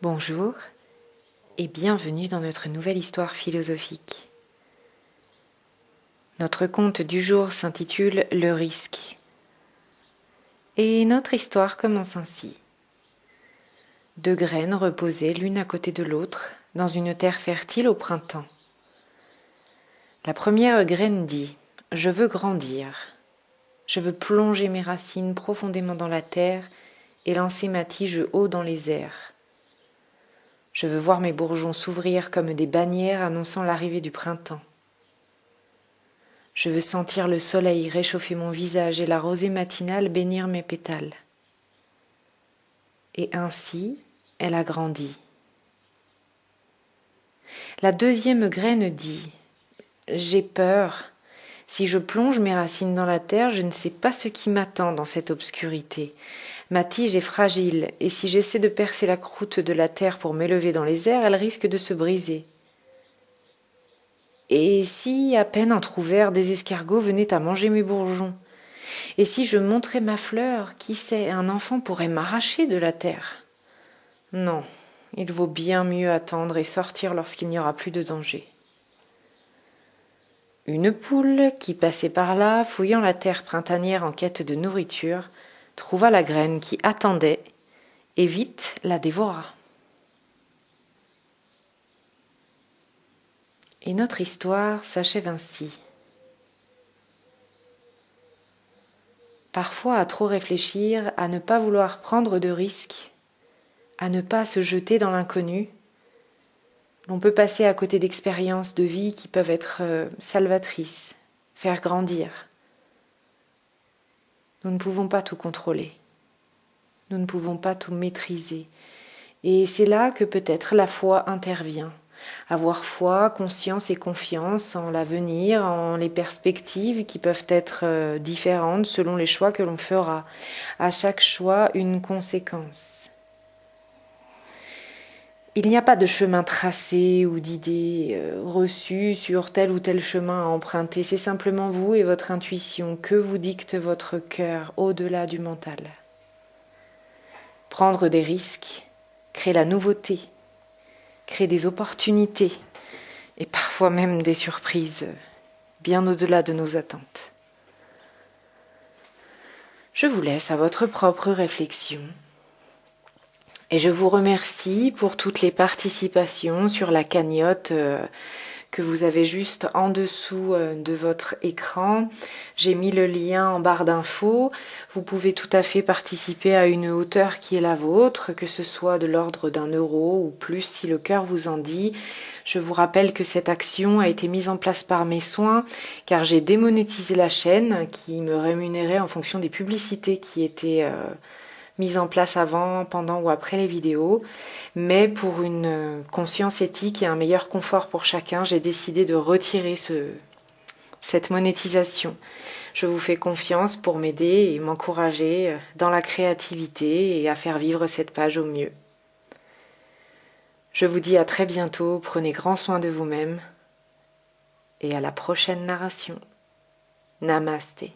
Bonjour et bienvenue dans notre nouvelle histoire philosophique. Notre conte du jour s'intitule « Le risque ». Et notre histoire commence ainsi. Deux graines reposaient l'une à côté de l'autre dans une terre fertile au printemps. La première graine dit « Je veux grandir. Je veux plonger mes racines profondément dans la terre et lancer ma tige haut dans les airs. Je veux voir mes bourgeons s'ouvrir comme des bannières annonçant l'arrivée du printemps. Je veux sentir le soleil réchauffer mon visage et la rosée matinale bénir mes pétales. » Et ainsi, elle a grandi. La deuxième graine dit « J'ai peur. Si je plonge mes racines dans la terre, je ne sais pas ce qui m'attend dans cette obscurité. Ma tige est fragile, et si j'essaie de percer la croûte de la terre pour m'élever dans les airs, elle risque de se briser. Et si, à peine entr'ouverts, des escargots venaient à manger mes bourgeons? Et si je montrais ma fleur, qui sait, un enfant pourrait m'arracher de la terre? Non, il vaut bien mieux attendre et sortir lorsqu'il n'y aura plus de danger. » Une poule, qui passait par là, fouillant la terre printanière en quête de nourriture, trouva la graine qui attendait et vite la dévora. Et notre histoire s'achève ainsi. Parfois, à trop réfléchir, à ne pas vouloir prendre de risques, à ne pas se jeter dans l'inconnu, l'on peut passer à côté d'expériences de vie qui peuvent être salvatrices, faire grandir. Nous ne pouvons pas tout contrôler. Nous ne pouvons pas tout maîtriser. Et c'est là que peut-être la foi intervient. Avoir foi, conscience et confiance en l'avenir, en les perspectives qui peuvent être différentes selon les choix que l'on fera. À chaque choix, une conséquence. Il n'y a pas de chemin tracé ou d'idées reçues sur tel ou tel chemin à emprunter. C'est simplement vous et votre intuition que vous dicte votre cœur au-delà du mental. Prendre des risques, créer la nouveauté, créer des opportunités et parfois même des surprises bien au-delà de nos attentes. Je vous laisse à votre propre réflexion. Et je vous remercie pour toutes les participations sur la cagnotte que vous avez juste en dessous de votre écran. J'ai mis le lien en barre d'infos. Vous pouvez tout à fait participer à une hauteur qui est la vôtre, que ce soit de l'ordre d'1 € ou plus si le cœur vous en dit. Je vous rappelle que cette action a été mise en place par mes soins car j'ai démonétisé la chaîne qui me rémunérait en fonction des publicités qui étaient mise en place avant, pendant ou après les vidéos, mais pour une conscience éthique et un meilleur confort pour chacun, j'ai décidé de retirer cette monétisation. Je vous fais confiance pour m'aider et m'encourager dans la créativité et à faire vivre cette page au mieux. Je vous dis à très bientôt, prenez grand soin de vous-même et à la prochaine narration. Namasté.